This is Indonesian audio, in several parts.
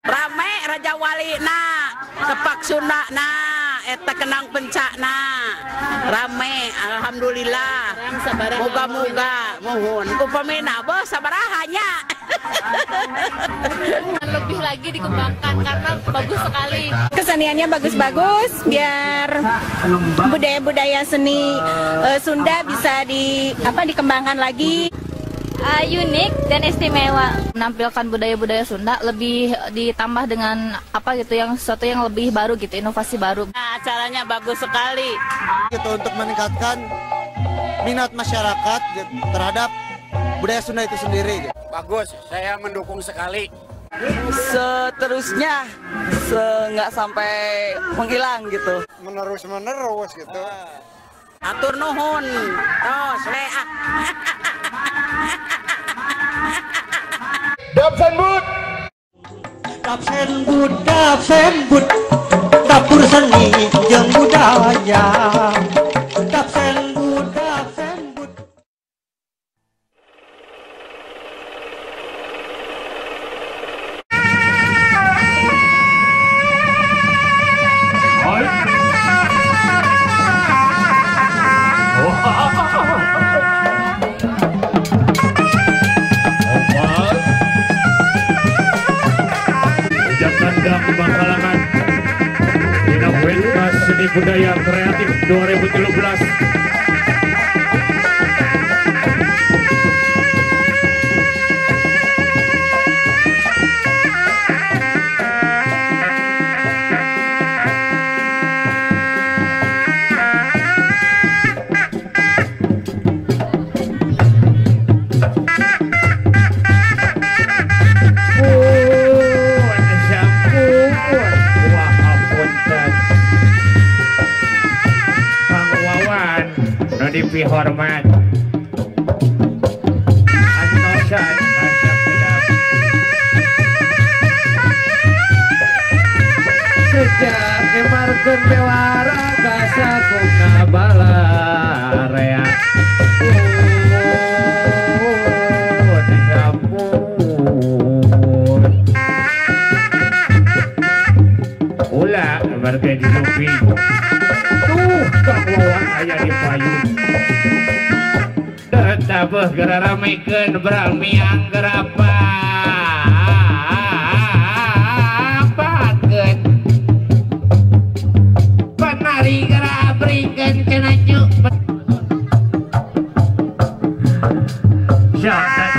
Rame Raja Wali na tepak Sunda na eta kenang pencak na rame alhamdulillah moga-moga mohon upamina bos sabarahanya lebih lagi dikembangkan karena bagus sekali. Keseniannya bagus-bagus biar budaya-budaya seni Sunda bisa dikembangkan lagi. Unik dan istimewa, menampilkan budaya-budaya Sunda lebih ditambah dengan sesuatu yang lebih baru gitu, inovasi baru. Nah, acaranya bagus sekali gitu untuk meningkatkan minat masyarakat terhadap budaya Sunda itu sendiri gitu. Bagus, saya mendukung sekali. Seterusnya nggak sampai menghilang gitu, Menerus gitu. atur nuhun tos Dapsen bud, dapur seni jeung budaya. Dapsen bud. Bangkalangan Dina Pentas Seni Budaya Kreatif 2017. Dipi hormat Antosan sejak kemarkeun bewara kasakungna balarea disampun ulah markeun di Lupi kakuan aya di payun tabah gara ramekeun berang miang gerapa pakeun penari gara brikeun cenah cu syatan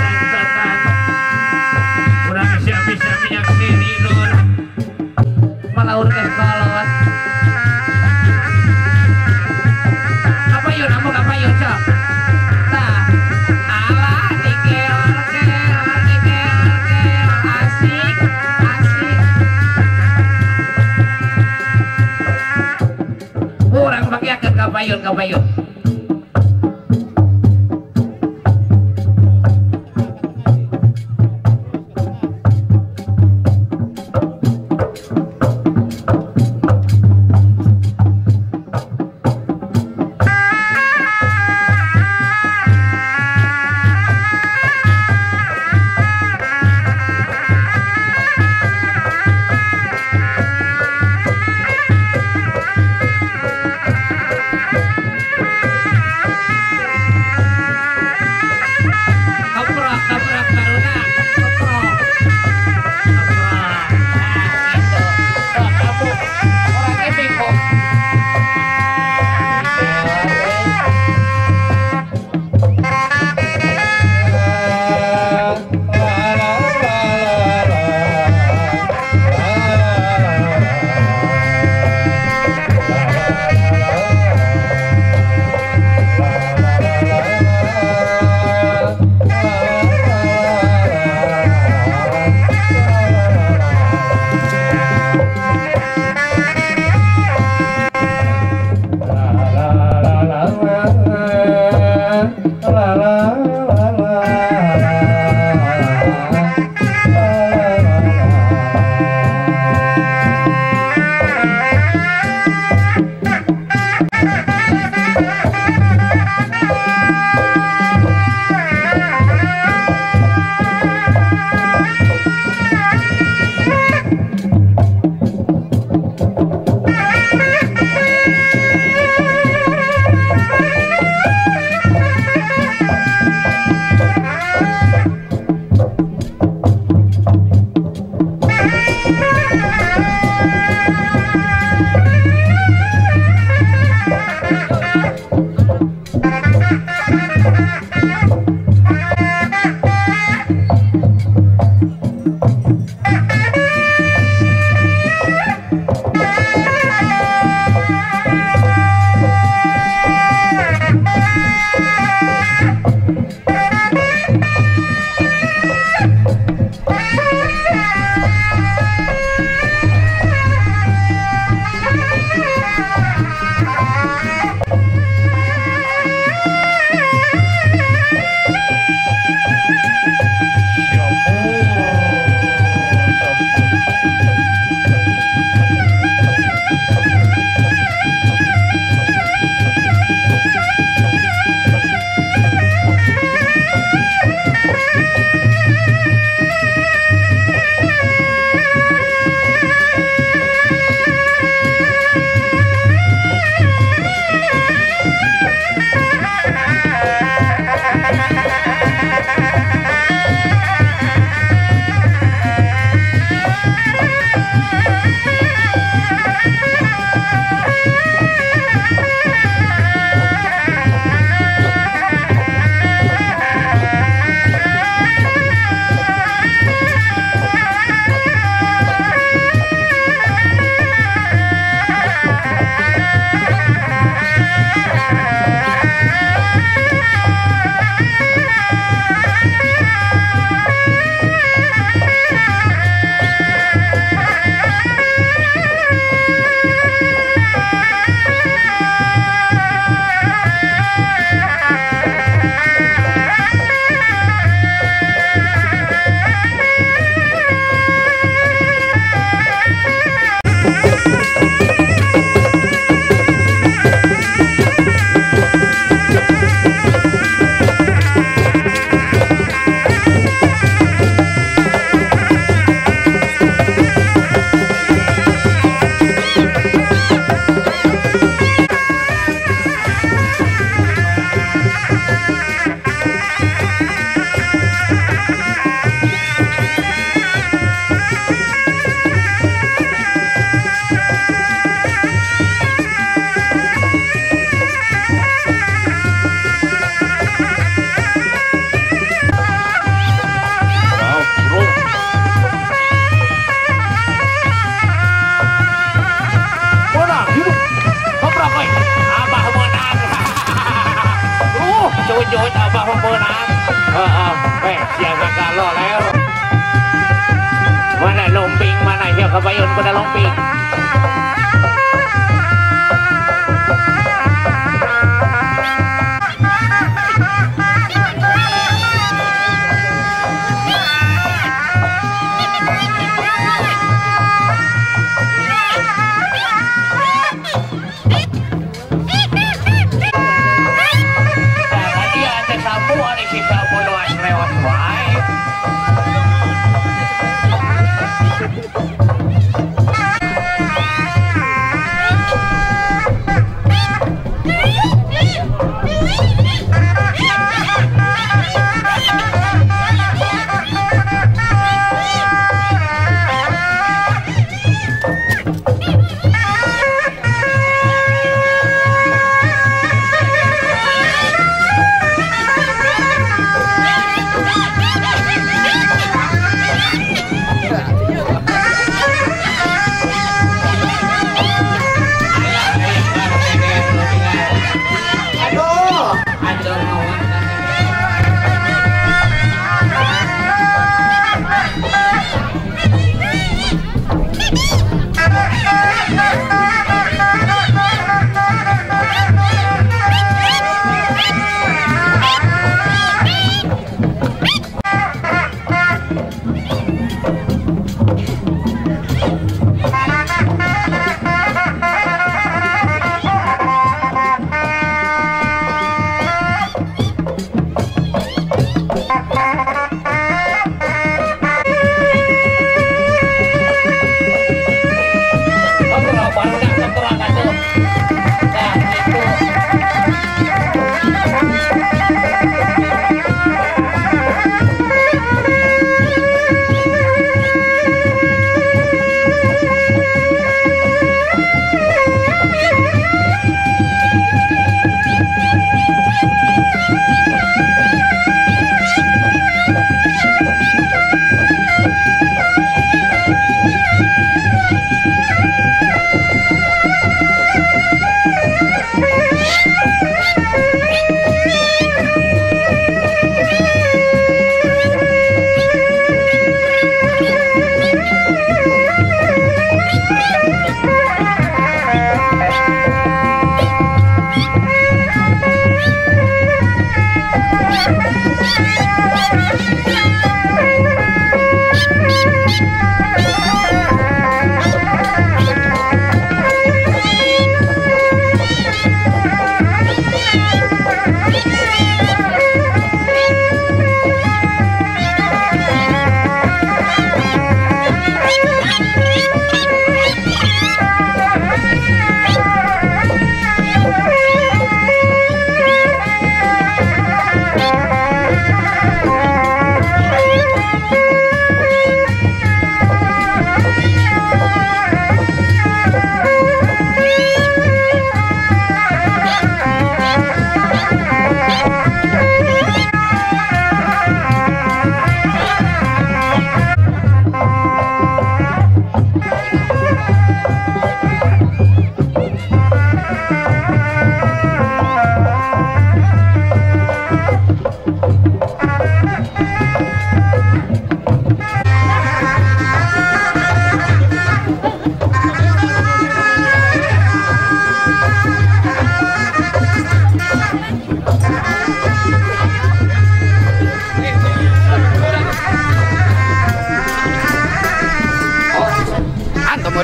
urang sia bisa minyak sini nur malaur ke kolot apa yun sok kapayun. Jujur abah membenang. Siaga kalau leo. Mana lomping, mana ya kebayun pada lomping.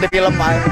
di film aja.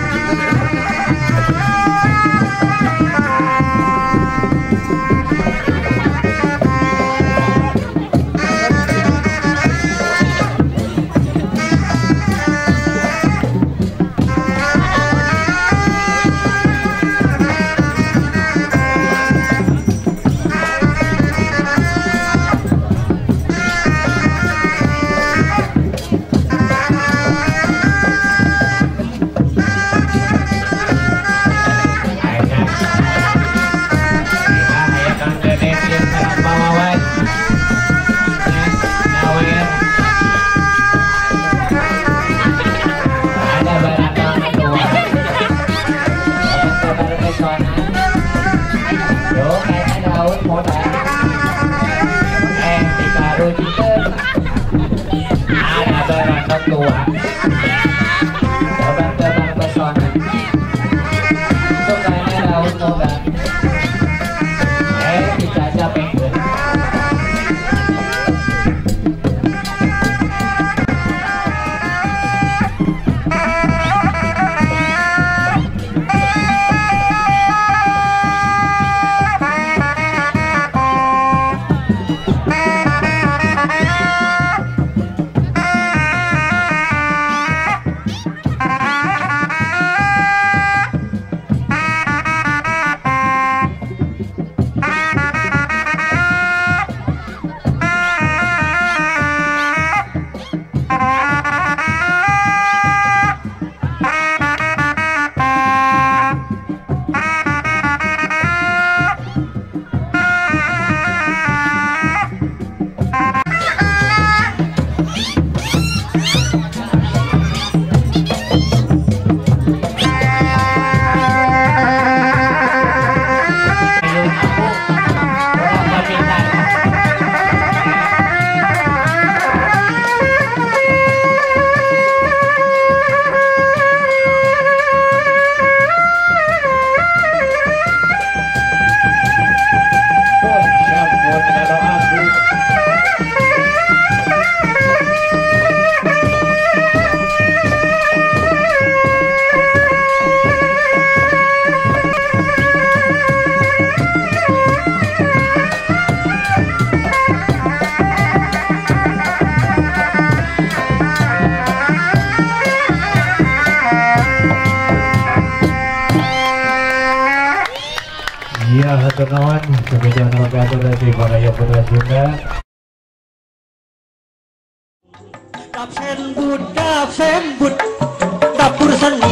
Iya, hatur nuhun kebijakan Rogatur dari Budaya Putra Sunda. Dapur seni